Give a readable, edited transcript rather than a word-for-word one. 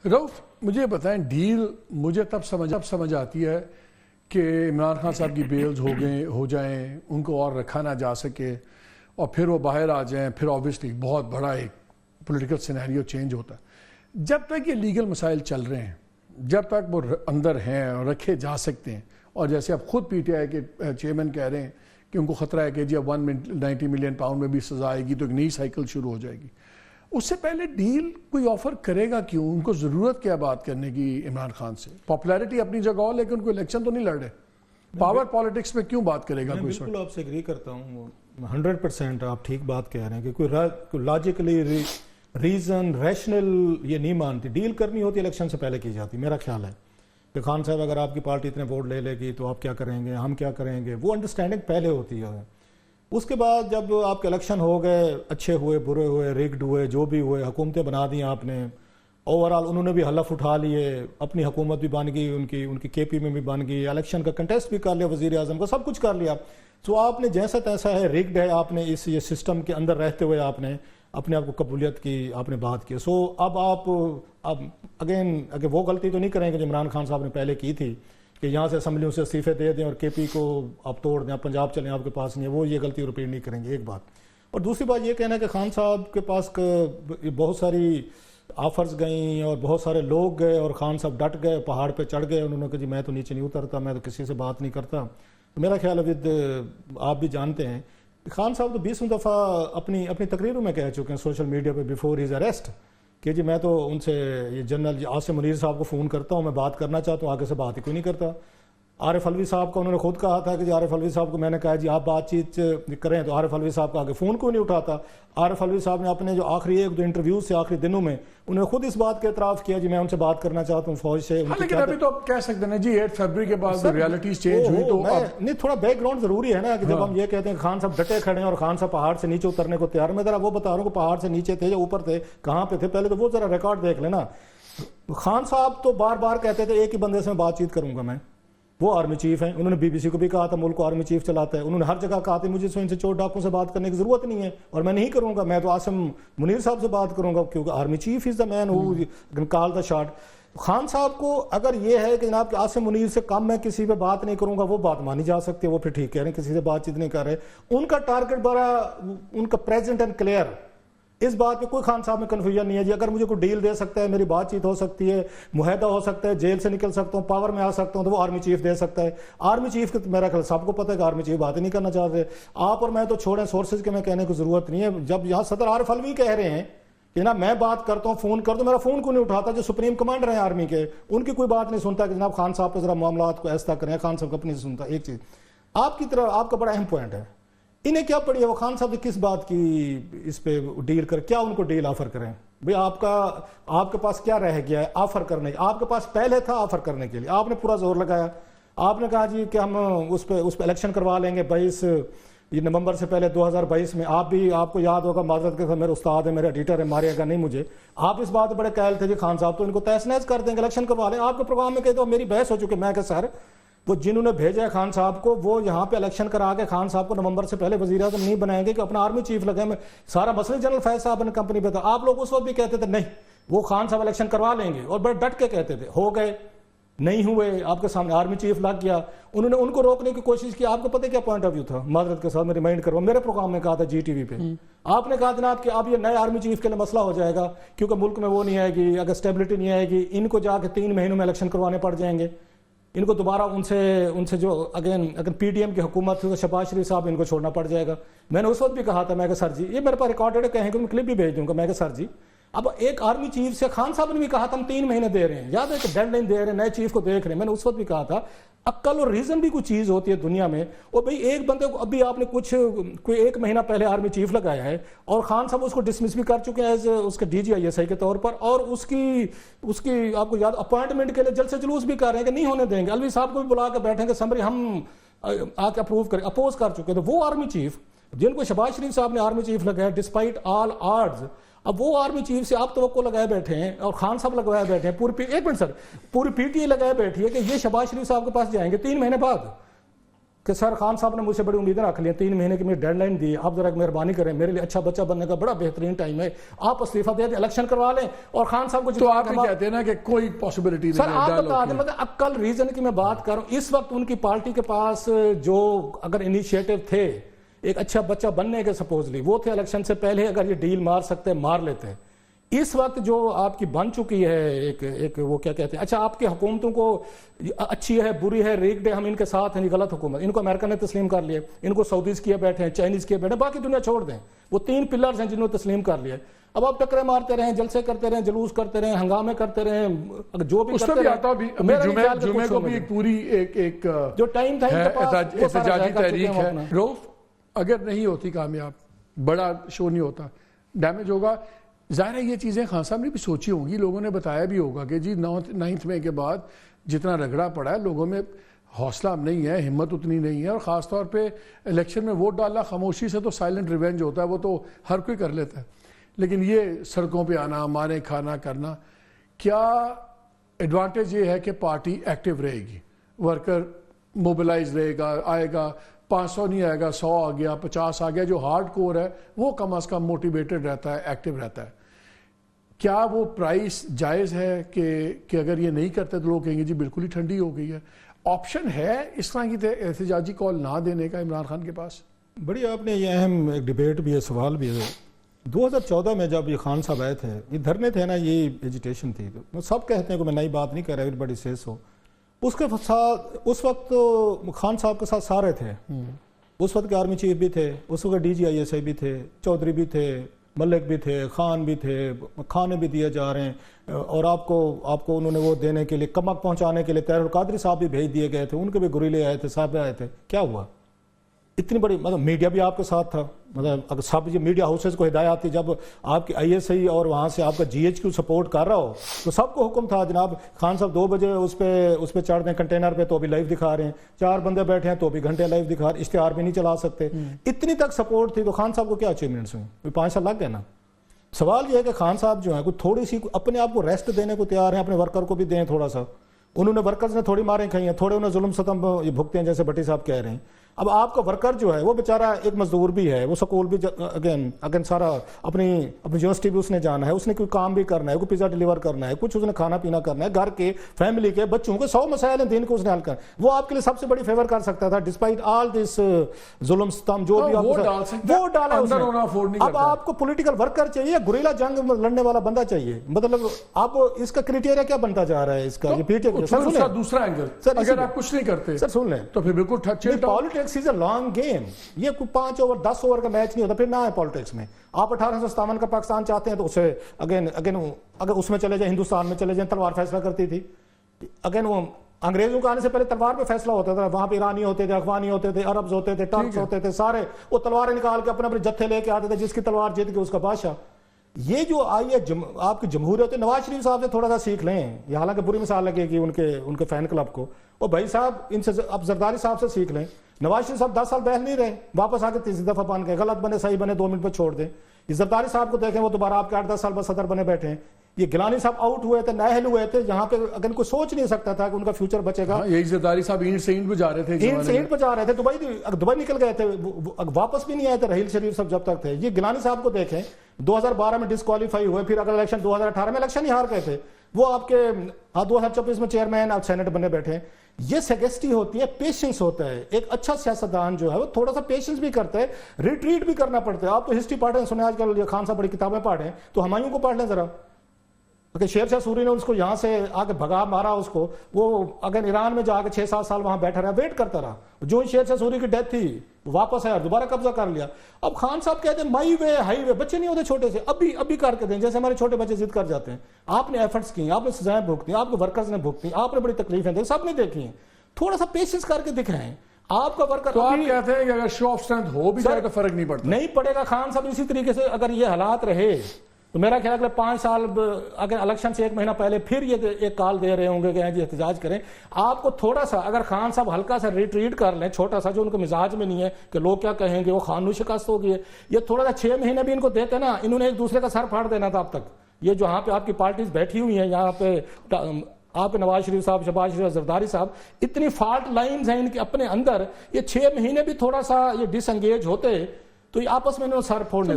رؤف مجھے بتائیں ڈیل مجھے تب سمجھ آتی ہے کہ عمران خان صاحب کی بیلز ہو جائیں، ان کو اور رکھا نہ جا سکے اور پھر وہ باہر آ جائیں، پھر آبویسلی بہت بڑا ایک پولیٹیکل سینیریو چینج ہوتا ہے۔ جب تک یہ لیگل مسائل چل رہے ہیں، جب تک وہ اندر ہیں اور رکھے جا سکتے ہیں، اور جیسے اب خود پی ٹی آئی کے چیئرمین کہہ رہے ہیں کہ ان کو خطرہ ہے کہ جی اب 190 ملین پاؤنڈ میں بھی سزا آئے گی تو ایک نئی سائیکل شروع ہو جائے گی، اس سے پہلے ڈیل کوئی آفر کرے گا کیوں؟ ان کو ضرورت کیا بات کرنے کی عمران خان سے؟ پاپولیرٹی اپنی جگہ ہو، لیکن کوئی الیکشن تو نہیں لڑ رہے، پاور پالیٹکس میں کیوں بات کرے گا کوئی؟ میں بالکل آپ سے ایگری کرتا ہوں، 100% آپ ٹھیک بات کہہ رہے ہیں کہ کوئی لاجیکلی ریزن ریشنل یہ نہیں مانتی، ڈیل کرنی ہوتی الیکشن سے پہلے کی جاتی، میرا خیال ہے کہ خان صاحب اگر آپ کی پارٹی اتنے ووٹ لے لے گی تو آپ کیا کریں گے، ہم کیا کریں گے، وہ انڈرسٹینڈنگ پہلے ہوتی ہے۔ اس کے بعد جب آپ کے الیکشن ہو گئے، اچھے ہوئے برے ہوئے، ریگڈ ہوئے، جو بھی ہوئے، حکومتیں بنا دیں آپ نے، اوورال انہوں نے بھی حلف اٹھا لیے، اپنی حکومت بھی بن گئی، ان کی کے پی میں بھی بن گئی، الیکشن کا کنٹیسٹ بھی کر لیا، وزیر اعظم کا سب کچھ کر لیا، تو آپ نے جیسا تیسا ہے، ریگڈ ہے، آپ نے یہ سسٹم کے اندر رہتے ہوئے آپ نے اپنے آپ کو قبولیت کی، آپ نے بات کی۔ اب آپ اگین وہ غلطی تو نہیں کریں گے جو عمران خان صاحب نے پہلے کی تھی کہ یہاں سے اسمبلیوں سے استعفے دے دیں اور کے پی کو آپ توڑ دیں، آپ پنجاب چلیں، آپ کے پاس نہیں ہے، وہ یہ غلطی رپیٹ نہیں کریں گے، ایک بات۔ اور دوسری بات یہ کہنا ہے کہ خان صاحب کے پاس بہت ساری آفرز گئیں اور بہت سارے لوگ گئے اور خان صاحب ڈٹ گئے، پہاڑ پہ چڑھ گئے، انہوں نے کہا جی میں تو نیچے نہیں اترتا، میں تو کسی سے بات نہیں کرتا۔ میرا خیال ہے آپ بھی جانتے ہیں خان صاحب تو 20 دفعہ اپنی تقریروں میں کہہ چکے ہیں سوشل میڈیا پہ بیفور ہیز اریسٹ کہ جی میں تو ان سے یہ جنرل عاصم منیر صاحب کو فون کرتا ہوں، میں بات کرنا چاہتا ہوں، آگے سے بات ہی کوئی نہیں کرتا۔ عارف علوی صاحب کا انہوں نے خود کہا تھا کہ جی عارف علوی صاحب کو میں نے کہا جی آپ بات چیت کریں، تو عارف علوی صاحب کا آگے فون کو نہیں اٹھاتا۔ عارف علوی صاحب نے اپنے جو آخری 1-2 انٹرویوز سے آخری دنوں میں انہوں نے خود اس بات کے اعتراف کیا جی میں ان سے بات کرنا چاہتا ہوں فوج سے۔ لیکن ابھی تو آپ کہہ سکتے ہیں جی 8 فروری کے بعد ریالٹیز چینج ہوئی تو نہیں، تھوڑا بیک گراؤنڈ ضروری ہے نا کہ جب ہم یہ کہتے ہیں خان صاحب ڈٹے کھڑے ہیں اور خان صاحب پہاڑ سے نیچے اترنے کو تیار، میں ذرا وہ بتا رہا ہوں کہ پہاڑ سے نیچے تھے یا اوپر تھے، کہاں پہ تھے، پہلے تو وہ ذرا ریکارڈ دیکھ لینا۔ خان صاحب تو بار بار کہتے تھے ایک ہی بندے سے میں بات چیت کروں گا، وہ آرمی چیف ہیں، انہوں نے بی بی سی کو بھی کہا تھا ملک کو آرمی چیف چلاتا ہے، انہوں نے ہر جگہ کہا تھا مجھے ان سے چور ڈاکوں سے بات کرنے کی ضرورت نہیں ہے اور میں نہیں کروں گا، میں تو عاصم منیر صاحب سے بات کروں گا کیونکہ آرمی چیف از دا مین ہو کال دا شاٹ۔ خان صاحب کو اگر یہ ہے کہ جناب کہ عاصم منیر سے کم میں کسی پہ بات نہیں کروں گا، وہ بات مانی جا سکتی ہے، وہ پھر ٹھیک کہہ رہے ہیں کسی سے بات چیت نہیں کر رہے، ان کا ٹارگٹ بڑا ان کا پریزنٹ اینڈ کلیئر، اس بات پہ کوئی خان صاحب میں کنفیوژن نہیں ہے جی اگر مجھے کوئی ڈیل دے سکتا ہے، میری بات چیت ہو سکتی ہے، معاہدہ ہو سکتا ہے، جیل سے نکل سکتا ہوں، پاور میں آ سکتا ہوں، تو وہ آرمی چیف دے سکتا ہے۔ آرمی چیف کے میرا خیال سب کو پتہ ہے کہ آرمی چیف بات ہی نہیں کرنا چاہتے، آپ اور میں تو چھوڑیں سورسز کے، میں کہنے کی ضرورت نہیں ہے۔ جب یہاں صدر عارف علوی کہہ رہے ہیں کہ جناب میں بات کرتا ہوں، فون کر دو، میرا فون کو نہیں اٹھاتا، جو سپریم کمانڈر ہیں آرمی کے ان کی کوئی بات نہیں سنتا کہ جناب خان صاحب پہ ذرا معاملات کو ایسا کریں، خان صاحب کو اپنی سنتا۔ ایک چیز آپ کی طرف آپ کا بڑا اہم پوائنٹ ہے، انہیں کیا پڑی ہے وہ خان صاحب سے کس بات کی اس پہ ڈیل کر، کیا ان کو ڈیل آفر کریں؟ بھئی آپ کے پاس کیا رہ گیا ہے آفر کرنے، آپ کے پاس پہلے تھا آفر کرنے کے لیے، آپ نے پورا زور لگایا، آپ نے کہا جی کہ ہم اس پہ الیکشن کروا لیں گے 22 نومبر سے پہلے 2022 میں۔ آپ کو یاد ہوگا، معذرت کے ساتھ میرے استاد ہیں، میرے ایڈیٹر ہیں، مارے گا نہیں مجھے، آپ اس بات بڑے قائل تھے جی خان صاحب تو ان کو تہس نہس کر دیں گے، الیکشن کروا لیں۔ آپ کے پروگرام میں کہتے ہو میری بحث ہو چکی، میں کہ سر وہ جنہوں نے بھیجا ہے خان صاحب کو، وہ یہاں پہ الیکشن کرا کے خان صاحب کو نومبر سے پہلے وزیر اعظم نہیں بنائیں گے کہ اپنا آرمی چیف لگے میں سارا مسئلہ جنرل فیض صاحب نے کمپنی پہ تھا۔ آپ لوگ اس وقت بھی کہتے تھے نہیں وہ خان صاحب الیکشن کروا لیں گے اور بڑے ڈٹ کے کہتے تھے، ہو گئے نہیں ہوئے، آپ کے سامنے آرمی چیف لگ گیا، انہوں نے ان کو روکنے کی کوشش کی۔ آپ کو پتہ کیا پوائنٹ آف ویو تھا؟ معذرت کے ساتھ میں ریمائنڈ کروں، میرے پروگرام میں کہا تھا جی ٹی وی پہ، آپ نے کہا جناب کہ اب یہ نئے آرمی چیف کے لیے مسئلہ ہو جائے گا کیونکہ ملک میں وہ نہیں آئے گی، اگر اسٹیبلٹی نہیں آئے گی، ان کو جا کے 3 مہینوں میں الیکشن کروانے پڑ جائیں گے، ان کو دوبارہ ان سے جو اگر پی ڈی ایم کی حکومت تھی تو شہباز شریف صاحب ان کو چھوڑنا پڑ جائے گا۔ میں نے اس وقت بھی کہا تھا، میں کہ سر جی یہ میرے پاس ریکارڈڈ کہیں گے، میں کلپ بھی بھیج دوں گا، میں کہ سر جی اب ایک آرمی چیف سے خان صاحب نے بھی کہا تھا ہم 3 مہینے دے رہے ہیں، یاد ہے کہ ڈیڈ لائن دے رہے ہیں، نئے چیف کو دیکھ رہے ہیں، میں نے اس وقت بھی کہا تھا عقل اور ریزن بھی کوئی چیز ہوتی ہے دنیا میں، اور بھئی ایک بندے کو ابھی آپ نے کوئی 1 مہینہ پہلے آرمی چیف لگایا ہے اور خان صاحب اس کو ڈسمس بھی کر چکے ہیں ایز اس کے D G I S I کے طور پر، اور اس کی آپ کو یاد اپوائنٹمنٹ کے لیے جلد سے جلوس بھی کر رہے ہیں کہ نہیں ہونے دیں گے، علوی صاحب کو بھی بلا کے بیٹھیں گے سمری ہم آ کے اپوز کر چکے، تو وہ آرمی چیف جن کو شہباز شریف صاحب نے آرمی چیف لگایا ڈسپائٹ آل آرڈز، اب وہ آرمی چیف سے آپ توقع لگائے بیٹھے ہیں اور خان صاحب لگوائے بیٹھے ہیں، پوری پی ٹی آئی لگائے بیٹھی ہے کہ یہ شہباز شریف صاحب کے پاس جائیں گے 3 مہینے بعد، کہ سر خان صاحب نے مجھ سے بڑی امیدیں رکھ لی ہیں, 3 مہینے کی میری ڈیڈ لائن دی, آپ ذرا مہربانی کریں, میرے لیے اچھا بچہ بننے کا بڑا بہترین ٹائم ہے, آپ استعفیٰ دے دیں, الیکشن کروا لیں, اور خان صاحب کو تو آپ ہی کہتے ہیں نا کہ کوئی پاسبلٹی نہیں سر ہے. آپ بتا دیں, مطلب عقل ریزن کی میں بات کر رہا ہوں. اس وقت ان کی پارٹی کے پاس جو اگر انیشیٹو تھے ایک اچھا بچہ بننے کے سپوزلی, وہ تھے الیکشن سے پہلے, اگر یہ ڈیل مار سکتے مار لیتے. اس وقت جو آپ کی بن چکی ہے ایک وہ کیا کہتے ہیں, اچھا آپ کی حکومتوں کو اچھی ہے بری ہے ریگڈ ہے, ہم ان کے ساتھ ہیں, غلط حکومت, ان کو امریکہ نے تسلیم کر لیا, ان کو سعودیز کیے بیٹھے ہیں, چائنیز کیے بیٹھے ہیں, باقی دنیا چھوڑ دیں. وہ 3 پلرز ہیں جنہوں نے تسلیم کر لیا. اب آپ ٹکرے مارتے رہیں, جلسے کرتے رہیں, جلوس کرتے رہیں, ہنگامے کرتے رہیں, جو بھی کرتے رہیں. جمعے کو بھی ایک پوری ایک جو ٹائم تھا احتجاجی تحریک ہے. روف اگر نہیں ہوتی کامیاب, بڑا شو نہیں ہوتا, ڈیمیج ہوگا. ظاہر ہے یہ چیزیں خان صاحب نے بھی سوچی ہوں گی, لوگوں نے بتایا بھی ہوگا کہ جی 9 مئی کے بعد جتنا رگڑا پڑا ہے, لوگوں میں حوصلہ نہیں ہے, ہمت اتنی نہیں ہے, اور خاص طور پہ الیکشن میں ووٹ ڈالنا خاموشی سے تو سائلنٹ ریونج ہوتا ہے, وہ تو ہر کوئی کر لیتا ہے. لیکن یہ سڑکوں پہ آنا, مارے کھانا کرنا, کیا ایڈوانٹیج یہ ہے کہ پارٹی ایکٹیو رہے گی, ورکر موبلائز رہے گا, آئے گا, 500 نہیں آئے گا, 100 آ گیا, 50 آ گیا, جو ہارڈ کور ہے وہ کم از کم موٹیویٹڈ رہتا ہے, ایکٹیو رہتا ہے. کیا وہ پرائس جائز ہے کہ اگر یہ نہیں کرتے تو لوگ کہیں گے جی بالکل ہی ٹھنڈی ہو گئی ہے؟ آپشن ہے اس طرح کی احتجاجی کال نہ دینے کا عمران خان کے پاس؟ بڑی آپ نے یہ اہم ایک ڈیبیٹ بھی ہے, سوال بھی ہے. 2014 میں جب یہ خان صاحب آئے تھے, یہ دھرنے تھے نا, یہ ایجیٹیشن تھی, تو سب کہتے ہیں کہ میں نئی بات نہیں کہہ رہا, ایوری باڈی سیز سو. اس کے ساتھ اس وقت خان صاحب کے ساتھ سارے تھے, اس وقت کے آرمی چیف بھی تھے, اس وقت DGISI بھی تھے, چودھری بھی تھے, ملک بھی تھے, خان بھی تھے, کھانے بھی دیے جا رہے ہیں, اور آپ کو انہوں نے وہ دینے کے لیے, کمک پہنچانے کے لیے طاہر القادری صاحب بھی بھیج دیے گئے تھے, ان کے بھی گریلے آئے تھے, صاحب آئے تھے. کیا ہوا؟ اتنی بڑی مطلب میڈیا بھی آپ کے ساتھ تھا, مطلب اگر سب یہ میڈیا ہاؤسز کو ہدایات تھی, جب آپ کی ISI اور وہاں سے آپ کا GHQ سپورٹ کر رہا ہو تو سب کو حکم تھا جناب خان صاحب 2 بجے اس پہ چڑھ دیں کنٹینر پہ, تو بھی لائیو دکھا رہے ہیں, 4 بندے بیٹھے ہیں تو بھی گھنٹے لائیو دکھا رہے ہیں, اشتہار بھی نہیں چلا سکتے. اتنی تک سپورٹ تھی, تو خان صاحب کو کیا اچیومنٹس ہوئی؟ 5 سال لگ گئے نا. سوال یہ ہے کہ خان صاحب جو ہیں کوئی تھوڑی سی اپنے آپ کو ریسٹ دینے کو تیار ہیں, اپنے ورکر کو بھی دیں تھوڑا سا. انہوں نے ورکرز نے تھوڑی ماریں کھائی ہیں, تھوڑے انہیں ظلم ستم یہ بھگتے ہیں, جیسے بھٹی صاحب کہہ رہے ہیں. اب آپ کا ورکر جو ہے وہ بیچارہ ایک مزدور بھی ہے, وہ سکول بھی اگین سارا اپنی یونیورسٹی بھی اس نے جانا ہے, اس نے کوئی کام بھی کرنا ہے, کوئی پیزا ڈیلیور کرنا ہے, کچھ اس نے کھانا پینا کرنا ہے, گھر کے فیملی کے بچوں کے 100 مسائل ہیں دین کو اس نے حل کرنا. وہ آپ کے لیے سب سے بڑی فیور کر سکتا تھا, ڈسپائٹ آل دس ظلم ستم جو بھی وہ ڈالا اس نے. اب آپ کو پولیٹیکل ورکر چاہیے, گریلا جنگ لڑنے والا بندہ چاہیے, مطلب اب اس کا کرائٹیریا کیا بنتا جا رہا ہے اس کا؟ دوسرا اینگل, اگر آپ کچھ نہیں کرتے سر سن لیں تو پھر بالکل politics is a long game. یہ کوئی 5 اوور 10 اوور کا میچ نہیں ہوتا, پھر نہ ہے پالیٹکس میں. آپ 1857 کا پاکستان چاہتے ہیں تو اسے اگین اگر اس میں چلے جائیں, ہندوستان میں چلے جائیں, تلوار فیصلہ کرتی تھی. اگین وہ انگریزوں کو آنے سے پہلے تلوار پہ فیصلہ ہوتا تھا, وہاں پہ ایرانی ہوتے تھے, افغانی ہوتے تھے, عربز ہوتے تھے, ٹرکس ہوتے تھے, سارے وہ تلواریں نکال کے اپنے جتھے لے کے آتے تھے, جس کی تلوار جیت کے اس کا بادشاہ. یہ جو آئی ہے آپ کی جمہوریت, نواز شریف صاحب سے تھوڑا سا سیکھ لیں. یہ حالانکہ بری مثال لگے گی ان کے فین کلب کو, اور بھائی صاحب ان سے اب زرداری صاحب سے سیکھ لیں. نواز شریف صاحب 10 سال بحث نہیں رہے, واپس آ کے تیسری دفعہ بن گئے, غلط بنے صحیح بنے 2 منٹ پہ چھوڑ دیں. یہ زرداری صاحب کو دیکھیں, وہ دوبارہ آپ کے 8-10 سال بعد صدر بنے بیٹھے ہیں. یہ گیلانی صاحب آؤٹ ہوئے تھے, نااہل ہوئے تھے, جہاں پہ اگر کوئی سوچ نہیں سکتا تھا کہ ان کا فیوچر بچے گا. یہی زرداری صاحب اینٹ سے اینٹ پہ جا رہے تھے, دبئی نکل گئے تھے, واپس بھی نہیں آئے تھے. رحیل شریف صاحب جب تک تھے. یہ گیلانی صاحب کو دیکھیں, 2012 میں ڈسکوالیفائی ہوئے, پھر اگر الیکشن 2018 میں الیکشن ہی ہار گئے تھے. وہ آپ کے 2024 میں چیئرمین اب سینٹ بنے بیٹھے. یہ سیگسٹی ہوتی ہے, پیشنس ہوتا ہے. ایک اچھا سیاستدان جو ہے وہ تھوڑا سا پیشنس بھی کرتا ہے, ریٹریٹ بھی کرنا پڑتا ہے. آپ تو ہسٹری پڑھ رہے ہیں, سنیں آج کل خان صاحب بڑی کتابیں پڑھیں, تو ہمایوں کو پڑھ لیں ذرا. شیر شاہ سوری نے اس کو یہاں سے آ کے بھگا مارا اس کو, وہ اگر ایران میں جا کے 6-7 سال وہاں بیٹھا رہا, ویٹ کرتا رہا. جو شیر شاہ سوری کی ڈیتھ تھی واپس آیا, دوبارہ قبضہ کر لیا. اب خان صاحب کہتے ہیں مائی وے ہائی وے. بچے نہیں ہوتے چھوٹے سے, ابھی کر کے دیں, جیسے ہمارے چھوٹے بچے ضد کر جاتے ہیں. آپ نے ایفرٹس کی, آپ نے سزائیں بھگتی, آپ کے ورکرز نے بھگتی, آپ نے بڑی تکلیفیں دی, سب نے دیکھی ہیں. تھوڑا سا پیشنس کر کے دکھائیں. آپ کا ورکر, تو آپ کہتے ہیں کہ اگر شو آف اسٹرینتھ ہو بھی جائے تو فرق نہیں پڑتا, نہیں پڑے گا. خان صاحب اسی طریقے سے اگر یہ حالات رہے تو میرا خیال ہے 5 سال اگر الیکشن سے 1 مہینہ پہلے پھر یہ ایک کال دے رہے ہوں گے کہ جی احتجاج کریں. آپ کو تھوڑا سا اگر خان صاحب ہلکا سا ریٹریٹ کر لیں, چھوٹا سا, جو ان کے مزاج میں نہیں ہے کہ لوگ کیا کہیں گے, وہ خانوں شکست ہوگی ہے. یہ تھوڑا سا 6 مہینے بھی ان کو دیتے نا, انہوں نے ایک دوسرے کا سر پھاڑ دینا تھا اب تک. یہ جو یہاں پہ آپ کی پارٹیز بیٹھی ہوئی ہیں, یہاں پہ آپ کے نواز شریف صاحب، شہباز شریف، زرداری صاحب، اتنی فالٹ لائنز ہیں ان کے اپنے اندر. یہ 6 مہینے بھی تھوڑا سا یہ ڈس انگیج ہوتے تو یہ آپس میں انہوں نے سر پھوڑنے